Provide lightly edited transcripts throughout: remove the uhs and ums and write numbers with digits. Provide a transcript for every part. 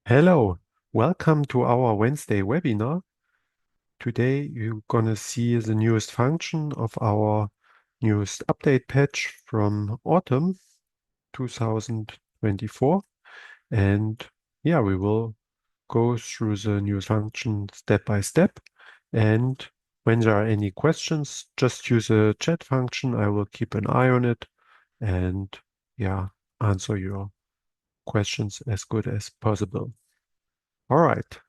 Hello, welcome to our Wednesday webinar. Today you're gonna see the newest function of our newest update patch from autumn 2024. And yeah, we will go through the newest function step by step. And when there are any questions, just use the chat function. I will keep an eye on it and yeah, answer your questions as good as possible. All right.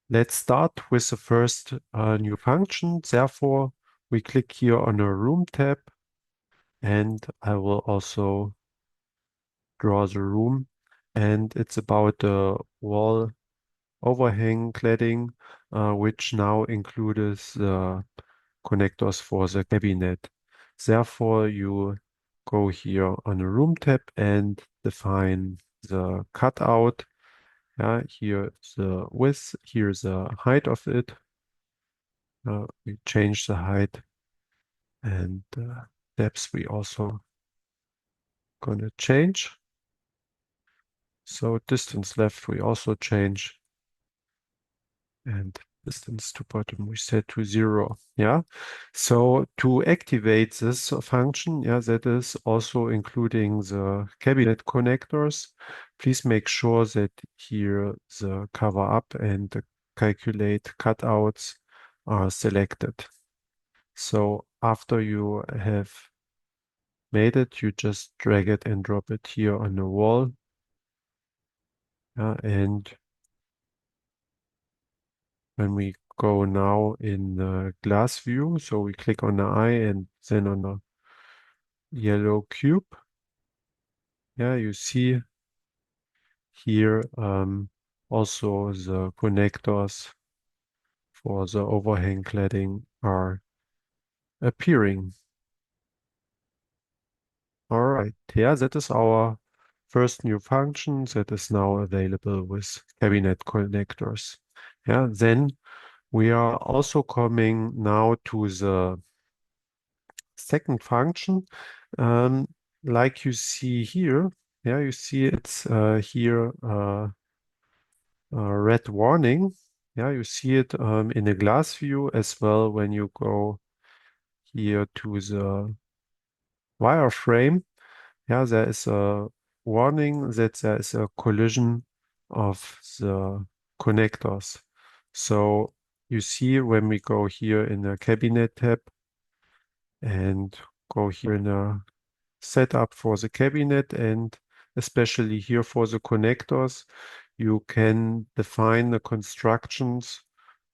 Let's start with the first new function. Therefore, we click here on a room tab, and I will also draw the room. And it's about the wall overhang cladding, which now includes the connectors for the cabinet. Therefore, you go here on the room tab and define the cutout. Here the width, here the height of it. We change the height and depth we also gonna change. So distance left we also change and distance to bottom we set to 0. Yeah. So to activate this function, that is also including the cabinet connectors. Please make sure that here the cover up and the calculate cutouts are selected. So after you have made it, you just drag it and drop it here on the wall. And when we go now in the glass view, so we click on the eye and then on the yellow cube. You see here also the connectors for the overhang cladding are appearing. All right, that is our first new function that is now available with cabinet connectors. Then we are also coming now to the second function. Um, like you see here, you see it's here a red warning. You see it in a glass view as well when you go here to the wireframe. There is a warning that there is a collision of the connectors. So you see when we go here in the cabinet tab and go here in a setup for the cabinet and especially here for the connectors, you can define the constructions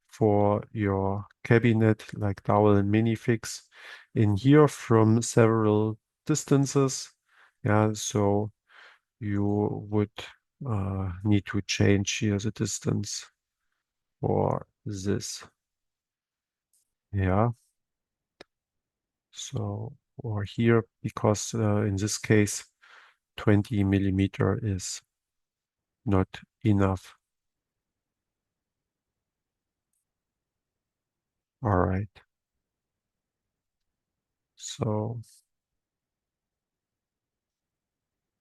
for your cabinet like dowel and minifix in here from several distances. So you would need to change here the distance for this. So, or here, because in this case, 20 millimeter is not enough. All right. So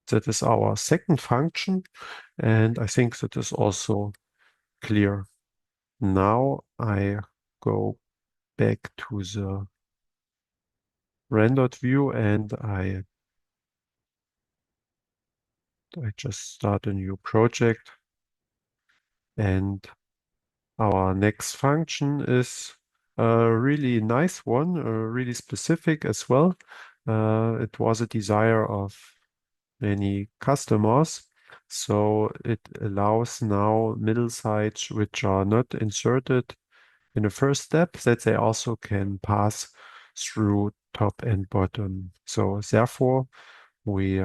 that is our second function. And I think that is also clear. Now I go back to the rendered view and I just start a new project. And our next function is a really nice one, really specific as well. It was a desire of many customers. So it allows now middle sides which are not inserted in the first step that they also can pass through top and bottom. So therefore we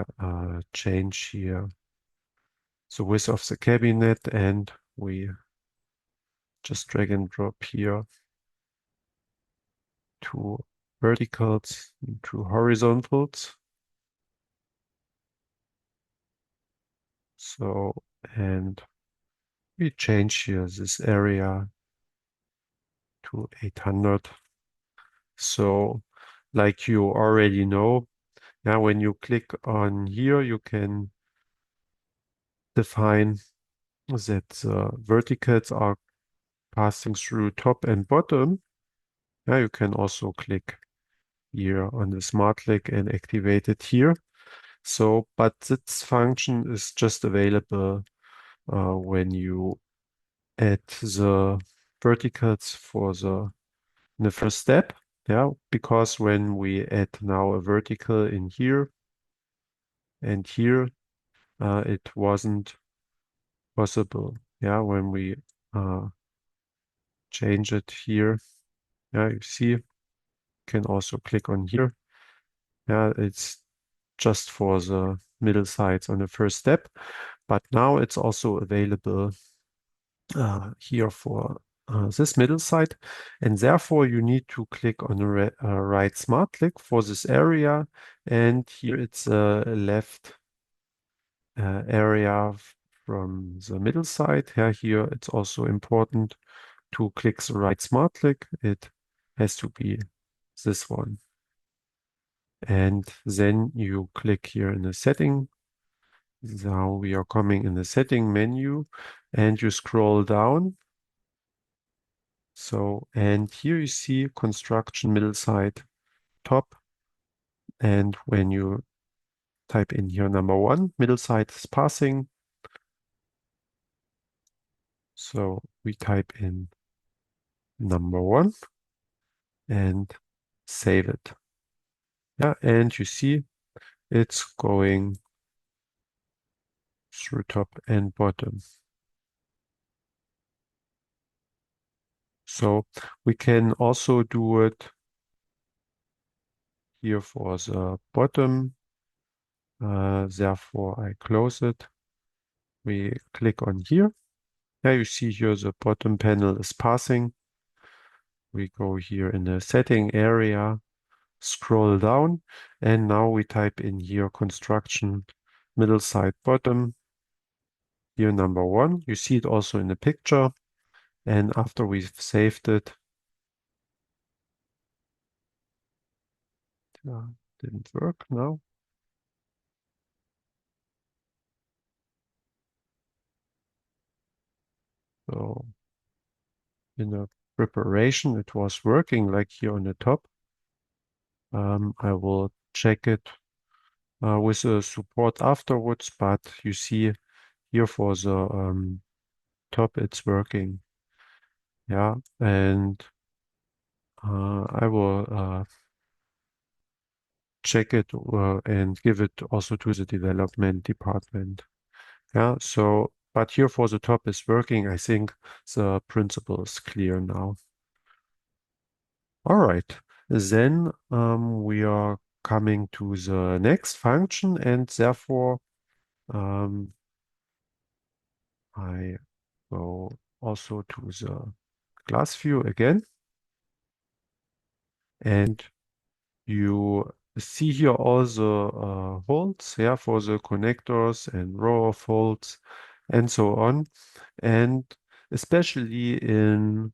change here the width of the cabinet and we just drag and drop here two verticals and two horizontals. So, and we change here this area to 800. So, like you already know, when you click on here, you can define that the verticals are passing through top and bottom, yeah, you can also click here on the smart click and activate it here. So, but this function is just available when you add the verticals for the first step. Yeah, because when we add now a vertical in here and here, it wasn't possible. Yeah, when we uh, change it here, yeah, you see, you can also click on here. Yeah, it's just for the middle sides on the first step, but now it's also available here for this middle side, and therefore you need to click on the right smart click for this area, and here it's a left area from the middle side. Here it's also important to click the right smart click. It has to be this one. And then you click here in the setting. Now we are coming in the setting menu and you scroll down. So, and here you see construction middle side top. And when you type in here number 1, middle side is passing. So we type in number 1 and save it. Yeah, and you see it's going through top and bottom. So we can also do it here for the bottom. Therefore, I close it. We click on here. Now you see here the bottom panel is passing. We go here in the setting area, scroll down, and now we type in here construction middle side bottom. Here number 1. You see it also in the picture. And after we've saved it, didn't work now. So in the preparation, it was working like here on the top. I will check it with the support afterwards, but you see here for the top, it's working. Yeah, and I will check it and give it also to the development department. Yeah, so, but here for the top is working. I think the principle is clear now. All right, then we are coming to the next function, and therefore um, I go also to the class view again, and you see here all the holes, yeah, for the connectors and row of holes and so on. And especially in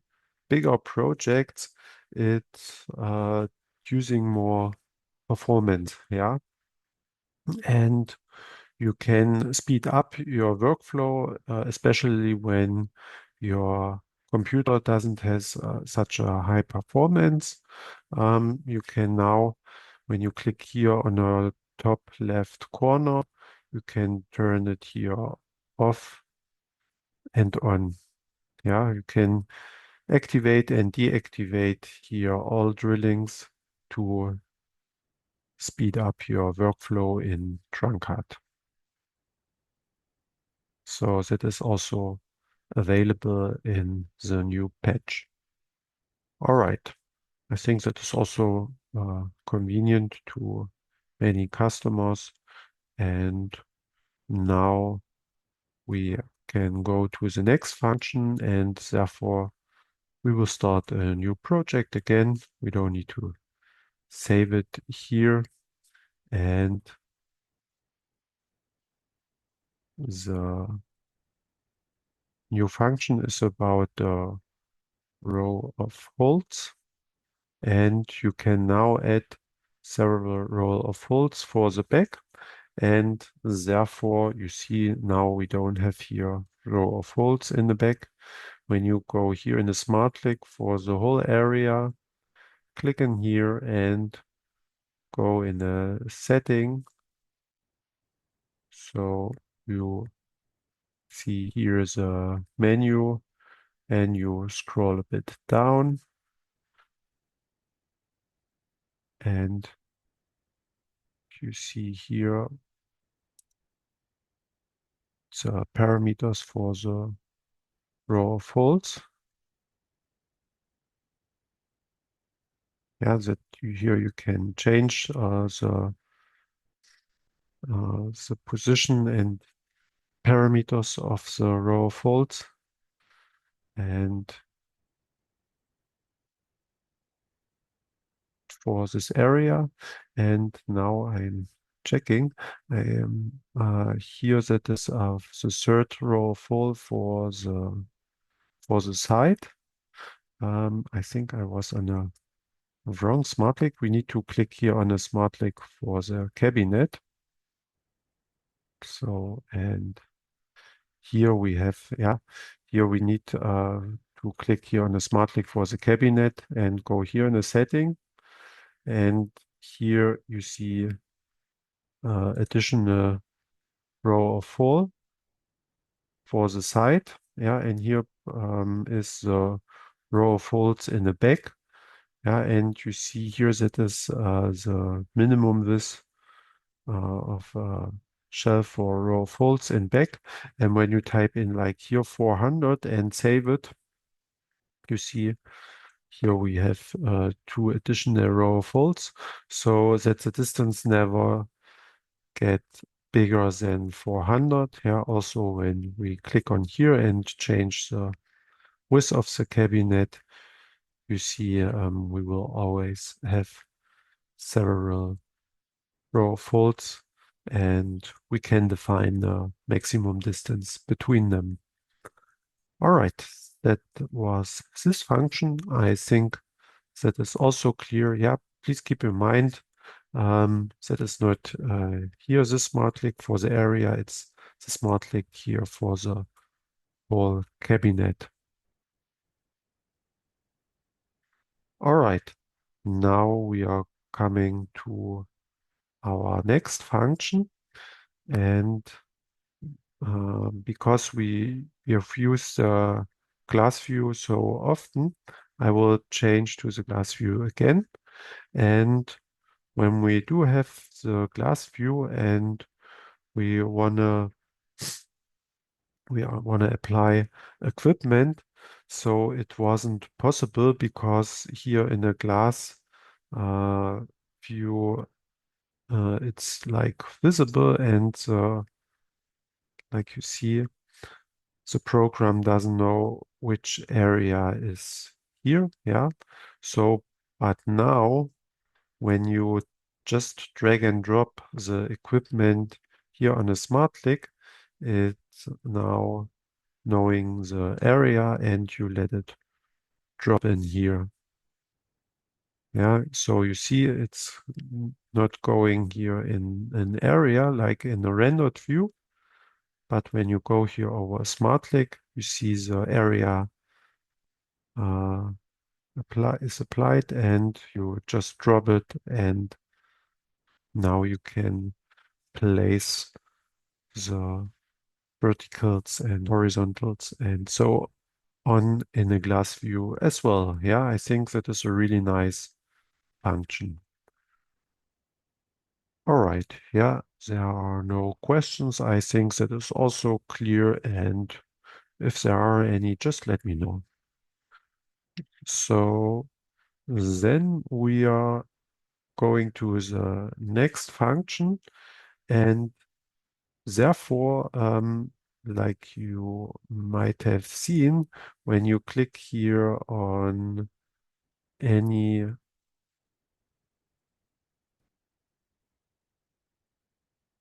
bigger projects, it's using more performance, yeah. And you can speed up your workflow, especially when your computer doesn't has such a high performance. You can now, when you click here on the top left corner, you can turn it here off and on. Yeah, you can activate and deactivate here all drillings to speed up your workflow in TrunCAD. So that is also available in the new patch. All right. I think that is also convenient to many customers. And now we can go to the next function, and therefore we will start a new project again. We don't need to save it here. And the new function is about the row of holes. And you can now add several row of holes for the back. And therefore, you see now we don't have here row of holes in the back. When you go here in the smart click for the whole area, click in here and go in the setting. So you see here's a menu and you scroll a bit down and you see here the parameters for the row of holes. Yeah, that here you can change the position and parameters of the row of holes. And for this area, and now I'm checking. I am here that is the third row of hole for the side. I think I was on a wrong smart click. We need to click here on a smart click for the cabinet. So, and here we have, yeah, here we need to click here on the smart click for the cabinet and go here in the setting. And here you see additional row of four for the side. Yeah, and here is the row of holes in the back. Yeah, and you see here that is the minimum width of shelf for row of holes in back. And when you type in like here 400 and save it, you see here we have two additional row of holes, so that the distance never get bigger than 400. Yeah, also when we click on here and change the width of the cabinet, you see we will always have several row of holes and we can define the maximum distance between them. All right, that was this function. I think that is also clear. Yeah, please keep in mind that is not here the smart click for the area. It's the smart click here for the whole cabinet. All right, now we are coming to our next function, and because we have used glass view so often, I will change to the glass view again. And when we do have the glass view and we wanna apply equipment, so it wasn't possible because here in the glass uh, view it's like visible and like you see the program doesn't know which area is here. Yeah, so but now when you just drag and drop the equipment here on a smart click, it's now knowing the area and you let it drop in here. Yeah, so you see it's not going here in an area like in the rendered view, but when you go here over a smart click, you see the area uh, is applied and you just drop it and now you can place the verticals and horizontals and so on in a glass view as well. Yeah, I think that is a really nice function. All right, yeah, there are no questions. I think that is also clear, and if there are any, just let me know. So then we are going to the next function, and therefore, like you might have seen, when you click here any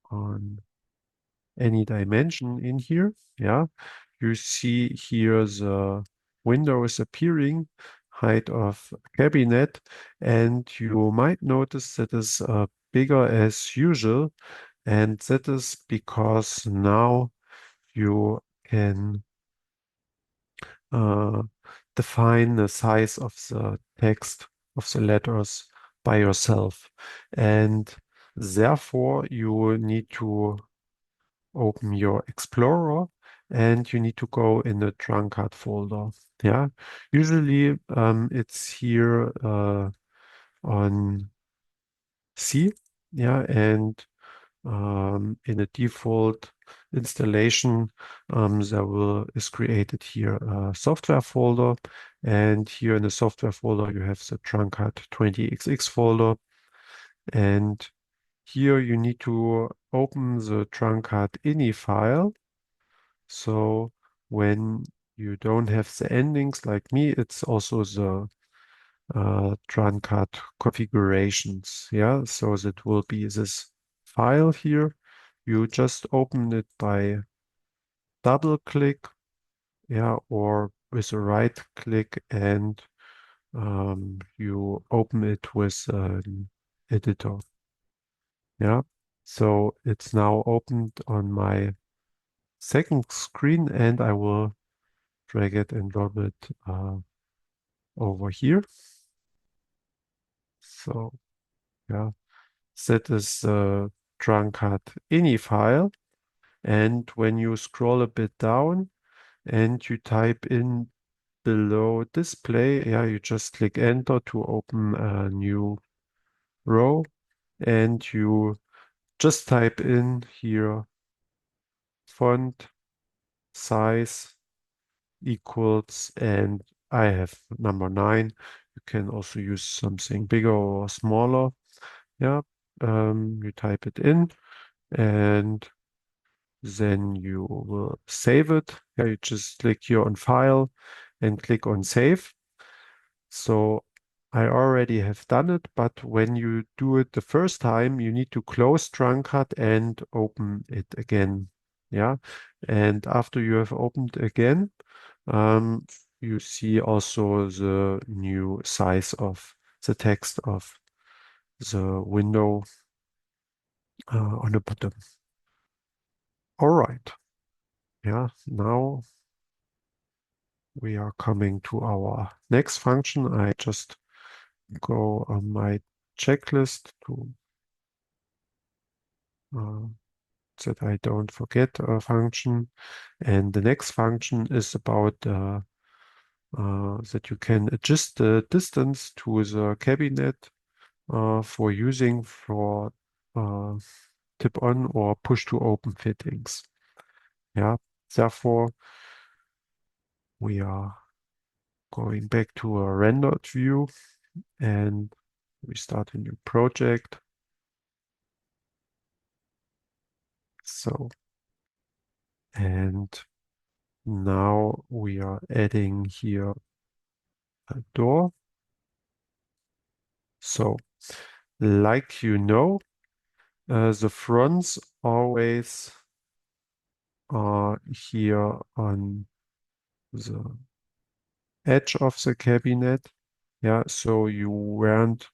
on any dimension in here, yeah, you see here the window is appearing, height of cabinet, and you might notice that is bigger as usual, and that is because now you can uh, define the size of the text of the letters by yourself. And therefore, you need to open your Explorer and you need to go in the TrunCAD folder. Yeah, usually it's here on C. Yeah, and in a default installation, is created here a software folder, and here in the software folder you have the TrunCAD20XX folder, and here you need to open the TrunCAD ini file. So when you don't have the endings like me, it's also the TrunCAD configurations. Yeah, so that will be this file here. You just open it by double click, yeah, or with a right click, and you open it with an editor. Yeah, so it's now opened on my second screen, and I will drag it and drop it over here. So yeah, that is the TrunCAD ini file. And when you scroll a bit down and you type in below display, yeah, you just click enter to open a new row, and you just type in here font size equals, and I have number 9. You can also use something bigger or smaller. Yeah, you type it in and then you will save it. Yeah, you just click here on file and click on save. So I already have done it, but when you do it the first time, you need to close TrunCAD and open it again. Yeah, and after you have opened again, um, you see also the new size of the text of the window on the bottom. All right. Yeah, now we are coming to our next function. I just go on my checklist to uh, that I don't forget a function. And the next function is about that you can adjust the distance to the cabinet for using for uh, tip on or push to open fittings. Yeah, therefore we are going back to a rendered view and we start a new project. So, and now we are adding here a door. So, like the fronts always are here on the edge of the cabinet. Yeah, so you won't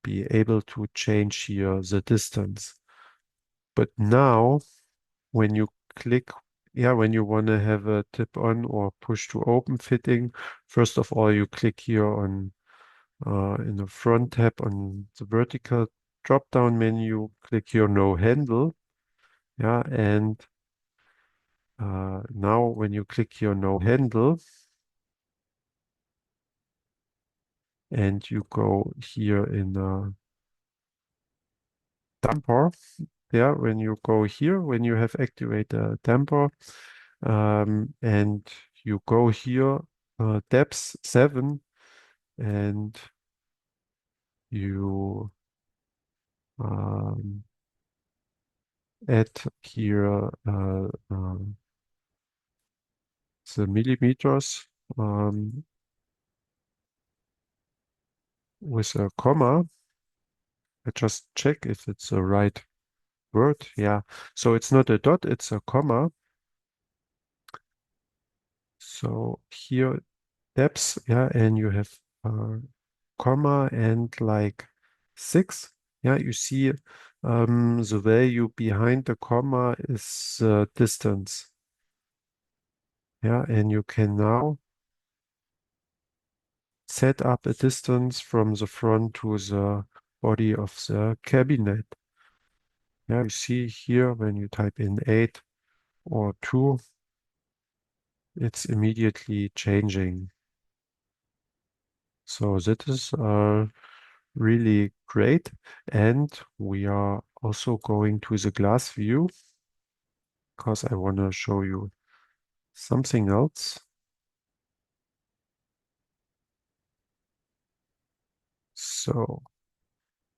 be able to change here the distance. But now when you click, yeah, when you want to have a tip on or push to open fitting, first of all, you click here on in the front tab on the vertical drop down menu, click here no handle. Yeah, and now when you click here no handle and you go here in damper, yeah, when you go here, when you have activated a damper, and you go here, depth 7, and you um, add here the millimeters with a comma. I just check if it's the right word. Yeah, so it's not a dot, it's a comma. So here depth, yeah, and you have comma and like 6. Yeah, you see the value behind the comma is distance. Yeah, and you can now set up a distance from the front to the body of the cabinet. Yeah, you see here when you type in 8 or 2, it's immediately changing. So that is really great. And we are also going to the glass view because I want to show you something else. So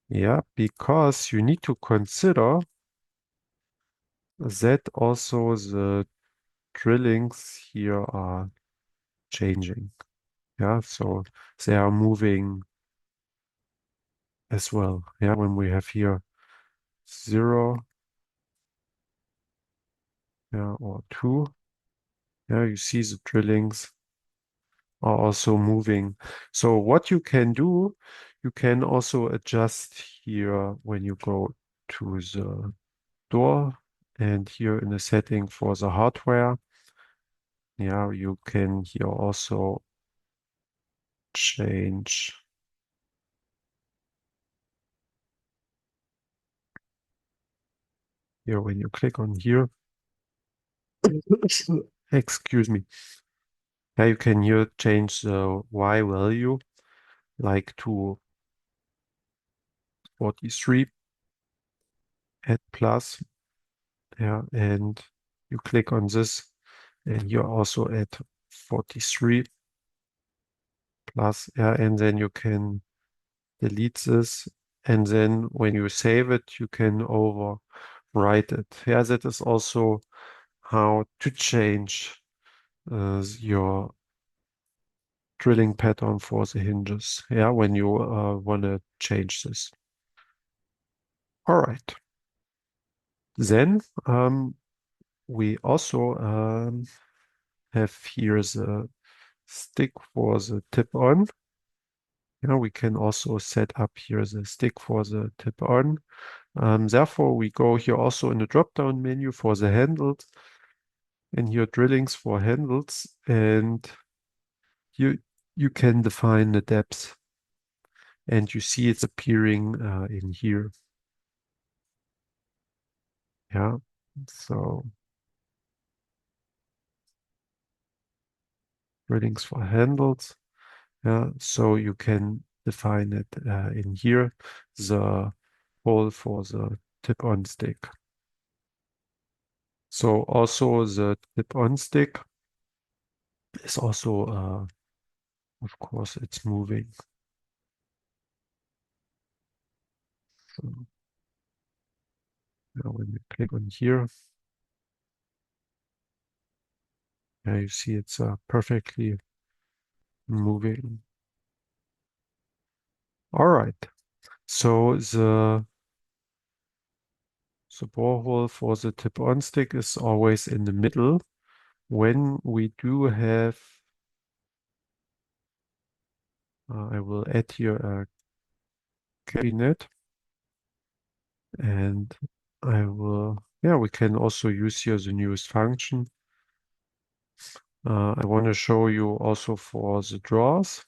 yeah, because you need to consider that also the drillings here are changing. Yeah, so they are moving as well. Yeah, when we have here 0, yeah, or 2, yeah, you see the drillings are also moving. So what you can do, you can also adjust here when you go to the door and here in the setting for the hardware. Yeah, you can here also change here when you click on here. Excuse me. Yeah, you can here change the Y value like to 43, add plus. Yeah, and you click on this and you also add 43 plus. Yeah, and then you can delete this. And then when you save it, you can overwrite it. Yeah, that is also how to change your drilling pattern for the hinges. Yeah, when you want to change this. All right. Then we also have here the stick for the tip on. You know, we can also set up here the stick for the tip on. Therefore, we go here also in the drop-down menu for the handles and here drillings for handles, and you you can define the depth, and you see it's appearing in here. Yeah, so drillings for handles. Yeah, so you can define it in here, the hole for the tip-on stick. So also the tip-on stick is also, of course, it's moving. So now when you click on here, you see it's perfectly moving. All right. So the borehole for the tip-on stick is always in the middle. When we do have, I will add here a cabinet, and I will, yeah, we can also use here the newest function. I want to show you also for the drawers.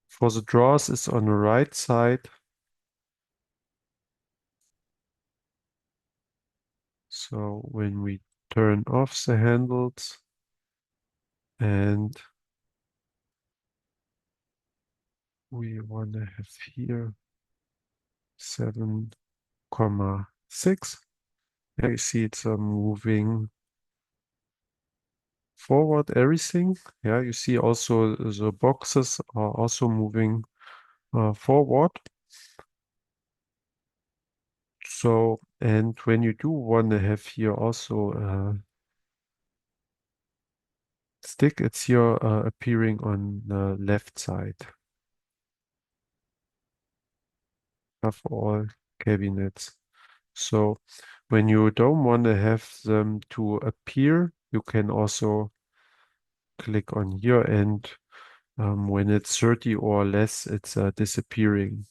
For the drawers, it's on the right side. So when we turn off the handles and we want to have here 7,6. Yeah, you see it's moving forward everything. Yeah, you see also the boxes are also moving forward. So, and when you do want to have here also stick, it's here appearing on the left side of all cabinets. So when you don't want to have them to appear, you can also click on here, and when it's 30 or less, it's disappearing.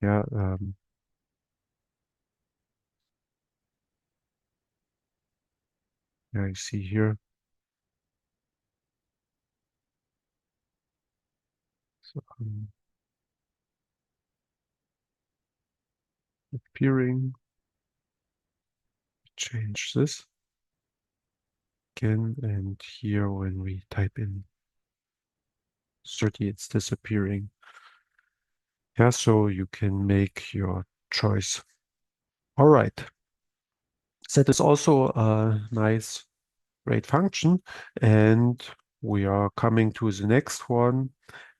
Yeah, Yeah, you see here. So, appearing, change this again, and here when we type in 30, it's disappearing. Yeah, so you can make your choice. All right. That is also a nice, great function. And we are coming to the next one.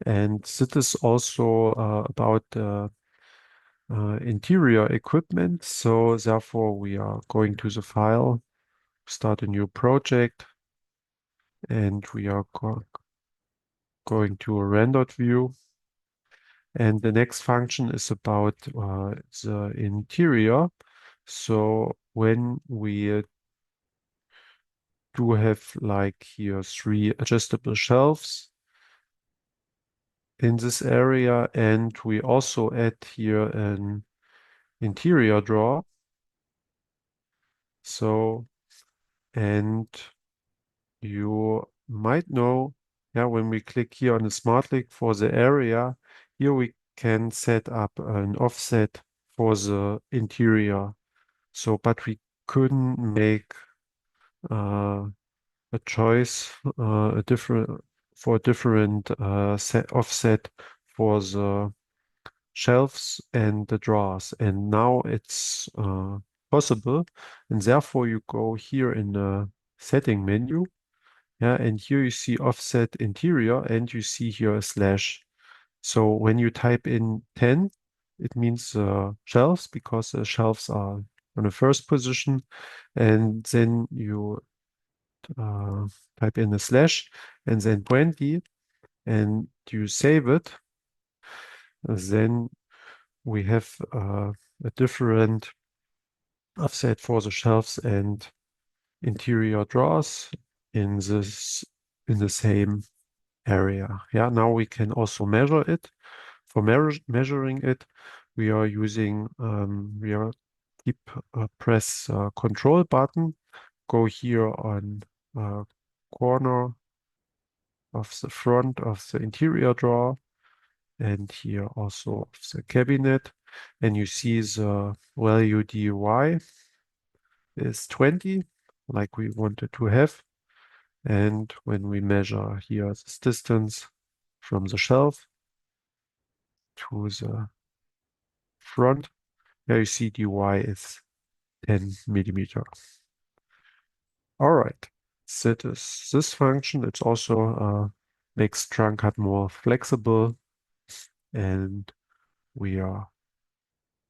And that is also about interior equipment. So therefore, we are going to the file, start a new project, and we are going to a rendered view. And the next function is about the interior. So when we do have like here 3 adjustable shelves in this area, and we also add here an interior drawer. So, and you might know, yeah, when we click here on the smart link for the area, here we can set up an offset for the interior. So, but we couldn't make uh, a choice, a different for a different set offset for the shelves and the drawers. And now it's possible, and therefore you go here in the setting menu. Yeah, and here you see offset interior, and you see here a slash. So when you type in 10, it means shelves, because the shelves are on the first position, and then you uh, type in a slash and then 20, and you save it. Then we have a different offset for the shelves and interior drawers in this in the same area. Yeah, now we can also measure it. For measuring it, we are using we are keep press control button, go here on corner of the front of the interior drawer, and here also of the cabinet, and you see the value dy is 20, like we wanted to have. And when we measure here this distance from the shelf to the front, there you see dy is 10 millimeter. All right, that is this function. It's also makes TrunCAD more flexible, and we are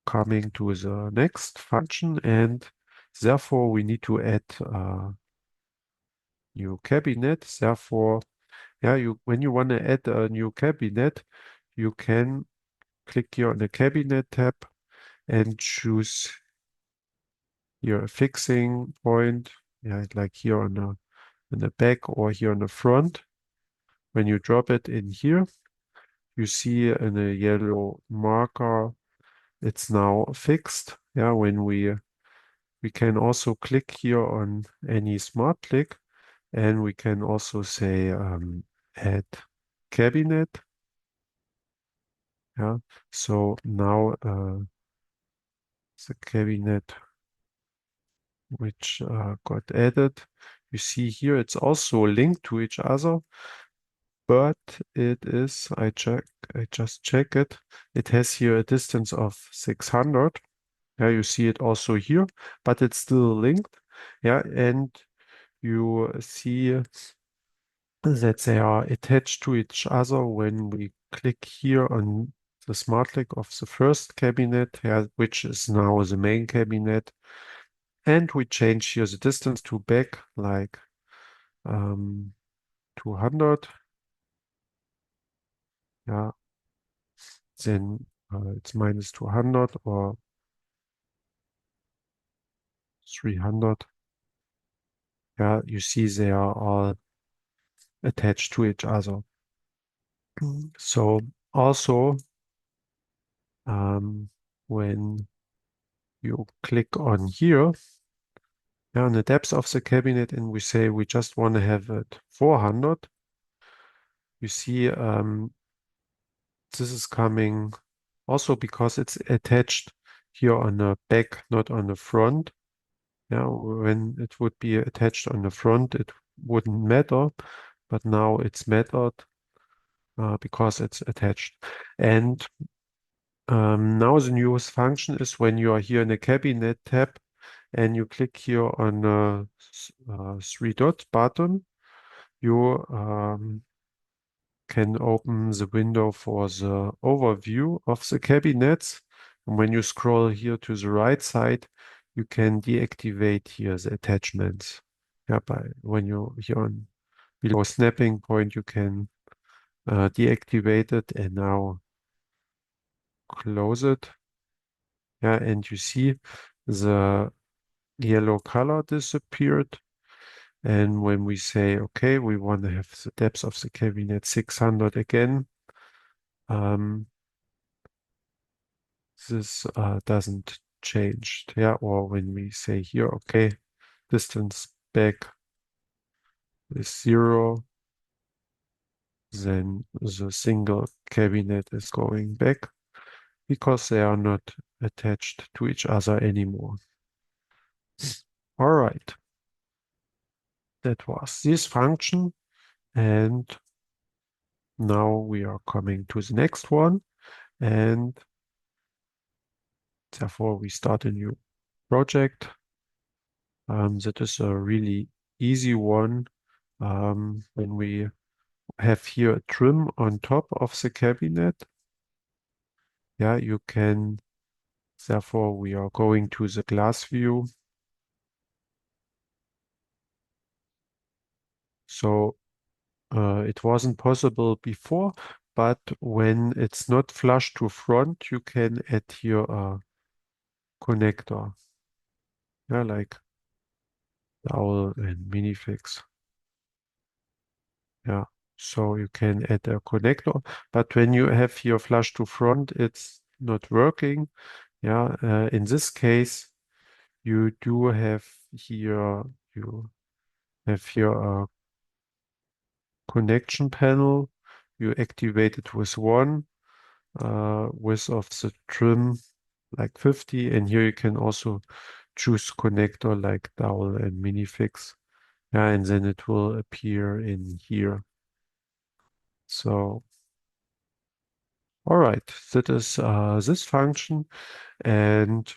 coming to the next function, and therefore we need to add a new cabinet. Therefore, yeah, you when you want to add a new cabinet, you can click here on the cabinet tab and choose your fixing point, yeah, like here on the back or here on the front. When you drop it in here, you see in a yellow marker, it's now fixed. Yeah, when we can also click here on any smart click, and we can also say add cabinet. Yeah, so now the cabinet which got added, you see here it's also linked to each other, but it is, I just check it. It has here a distance of 600. Yeah, you see it also here, but it's still linked. Yeah, and you see that they are attached to each other when we click here on the smart click of the first cabinet, yeah, which is now the main cabinet. And we change here the distance to back, like 200. Yeah, then it's minus 200 or 300. Yeah, you see they are all attached to each other. So also, when you click on here on the depth of the cabinet, and we say we just want to have it 400. You see, this is coming also because it's attached here on the back, not on the front. Yeah, when it would be attached on the front, it wouldn't matter, but now it's mattered because it's attached. And now the newest function is when you are here in the cabinet tab and you click here on the three dot button, you can open the window for the overview of the cabinets. And when you scroll here to the right side, you can deactivate here the attachments. Yeah, by when you here on below snapping point, you can deactivate it and now close it. Yeah, and you see the yellow color disappeared. And when we say, okay, we want to have the depth of the cabinet 600 again, um, this doesn't change. Yeah, or when we say here, okay, distance back is 0, then the single cabinet is going back because they are not attached to each other anymore. All right, that was this function. And now we are coming to the next one. And therefore we start a new project. That is a really easy one. When we have here a trim on top of the cabinet, yeah, you can, therefore we are going to the glass view. So it wasn't possible before, but when it's not flush to front, you can add here a connector. Yeah, like dowel and minifix. Yeah, so you can add a connector, but when you have here flush to front, it's not working. Yeah, in this case, you do have here, you have here a connection panel. You activate it with one, width of the trim like 50, and here you can also choose connector like dowel and minifix. Yeah, and then it will appear in here. So, all right, that is this function. And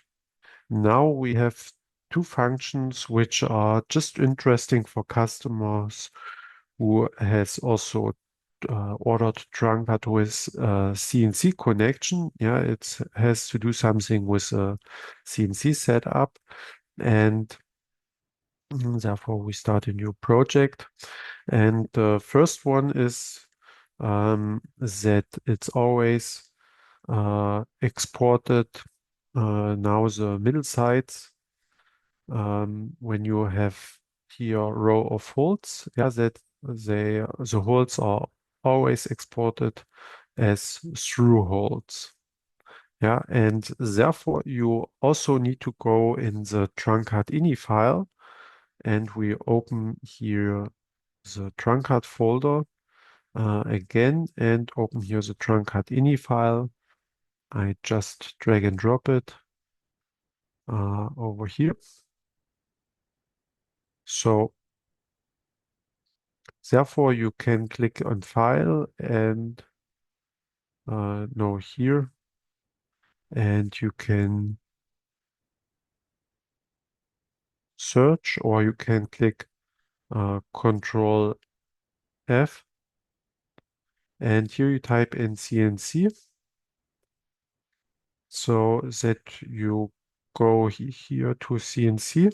now we have two functions which are just interesting for customers who has also ordered TrunCAD with CNC connection. Yeah, it has to do something with a CNC setup. And therefore we start a new project. And the first one is that it's always exported now the middle sides when you have here row of holes, yeah, that the holes are always exported as through holes. Yeah, and therefore you also need to go in the TrunCAD ini file, and we open here the TrunCAD folder again and open here the TrunCAD ini file. I just drag and drop it over here. So therefore you can click on file and no here, and you can search, or you can click Control F, and here you type in CNC so that you go here to CNC.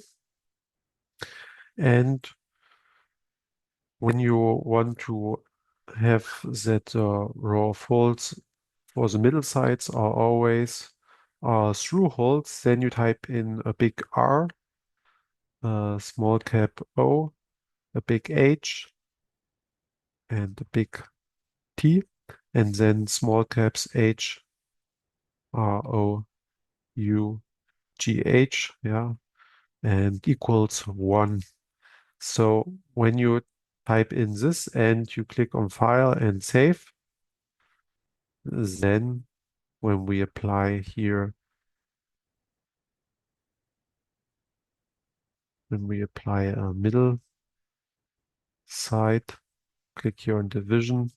And when you want to have that row of holes for the middle sides are always through holes, then you type in a big R, a small cap O, a big H, and a big T, and then small caps H, R, O, U, G, H, yeah, and equals 1. So when you type in this and you click on File and Save, then when we apply here, when we apply a middle side, click here on Division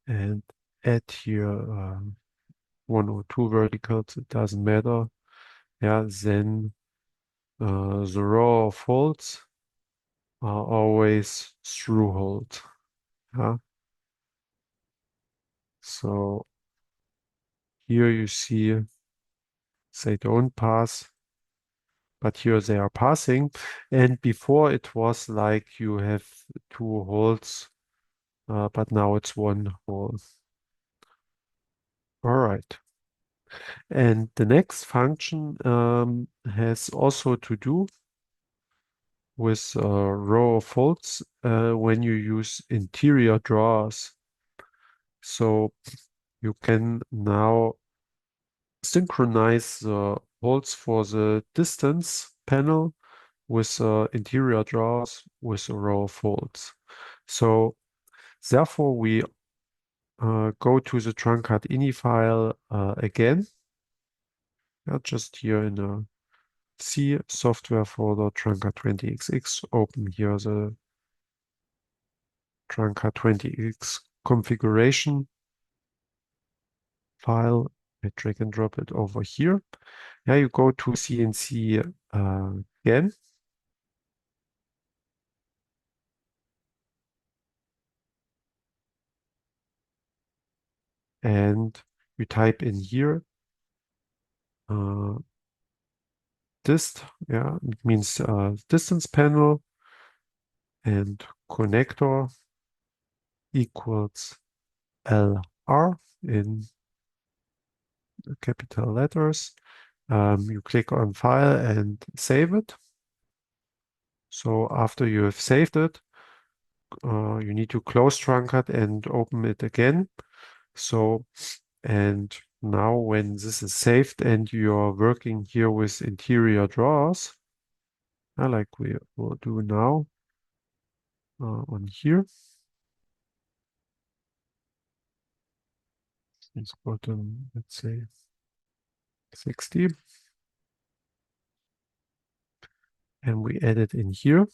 and add here 1 or 2 verticals, it doesn't matter. Yeah, then the row of holes are always through holes. Yeah. So here you see they don't pass, but here they are passing. And before it was like you have 2 holes, but now it's 1 hole. All right. And the next function has also to do with a row of holes when you use interior drawers. So you can now synchronize the holes for the distance panel with interior drawers with a row of holes. So therefore we go to the TrunCAD ini file again. Yeah, just here in a C software folder, TrunCAD20XX. Open here the TrunCAD20XX configuration file. I drag and drop it over here. Yeah, you go to CNC again. And you type in here uh, dist, yeah, it means distance panel, and connector equals LR in capital letters. You click on File and save it. So after you have saved it, you need to close TrunCAD and open it again. So, and now when this is saved and you're working here with interior drawers, like we will do now on here, let's go to, let's say, 60, and we add it in here.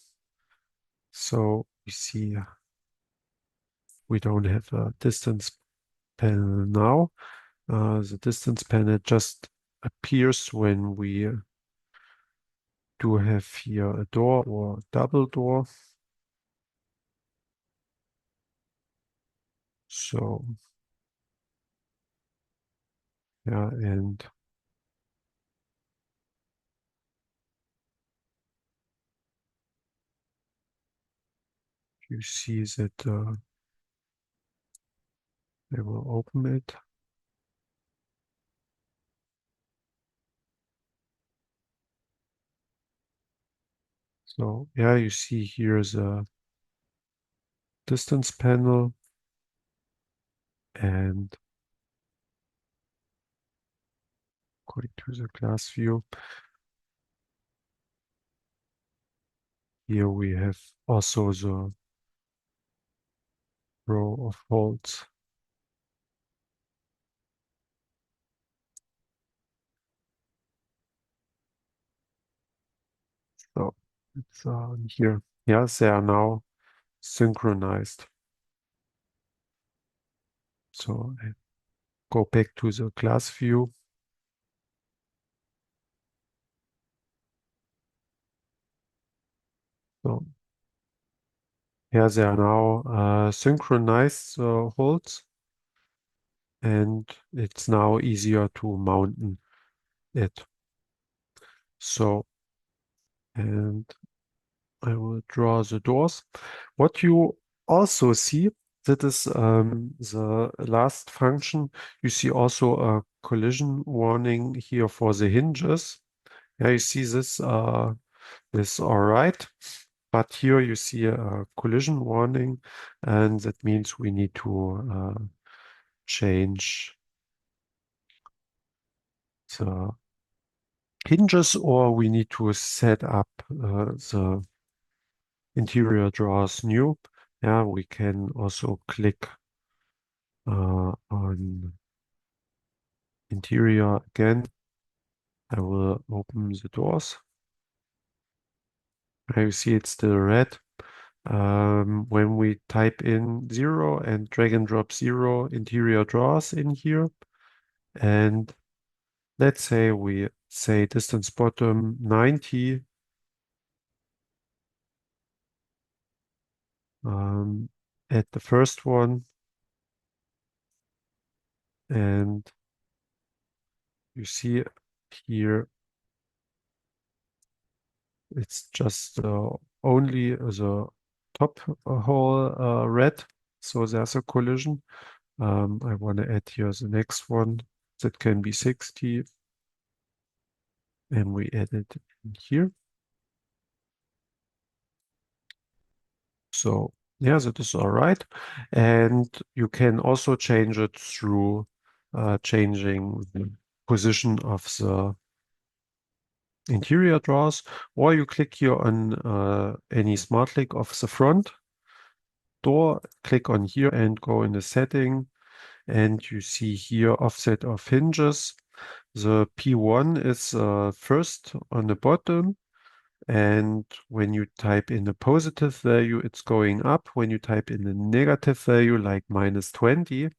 So we see we don't have a distance panel now. The distance panel just appears when we do have here a door or a double door. So yeah, and you see that I will open it. So yeah, you see here the distance panel, and according to the class view, here we have also the row of holes. So it's here. Yes, they are now synchronized. So I go back to the class view. So here they are now synchronized holes, and it's now easier to mount it. So, and I will draw the doors. What you also see, that is the last function. You see also a collision warning here for the hinges. Yeah, you see this is all right. But here you see a collision warning, and that means we need to change the hinges, or we need to set up the interior drawers new. Yeah, we can also click on interior again. I will open the doors. Now you see it's still red. When we type in 0 and drag and drop 0 interior drawers in here, and let's say we say distance bottom 90, at the first one, and you see here it's just only the top hole red, so there's a collision. I want to add here the next one that can be 60, and we add it in here. So yeah, that is all right. And you can also change it through changing the position of the interior drawers, or you click here on any smart click of the front door, click on here and go in the setting, and you see here offset of hinges. The P1 is first on the bottom, and when you type in a positive value, it's going up. When you type in a negative value, like -20,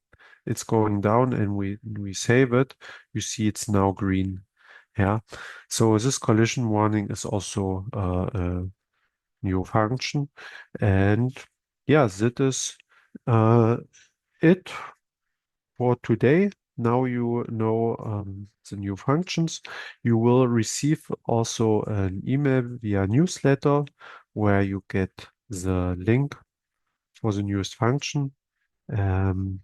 it's going down, and we save it. You see it's now green. Yeah. So this collision warning is also a new function. And yeah, that is it for today. Now you know the new functions. You will receive also an email via newsletter where you get the link for the newest function. Um,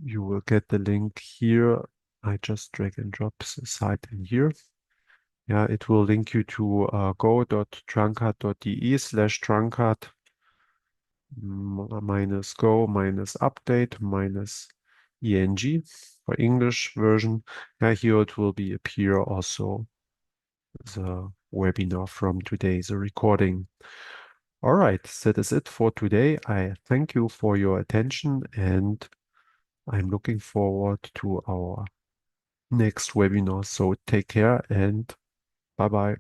you will get the link here. I just drag and drop the site in here. Yeah, it will link you to go.truncad.de/truncad minus go minus update minus eng for English version. Yeah, here it will be appear also the webinar from today, the recording. All right, that is it for today. I thank you for your attention, and I'm looking forward to our next webinar. So take care and bye bye.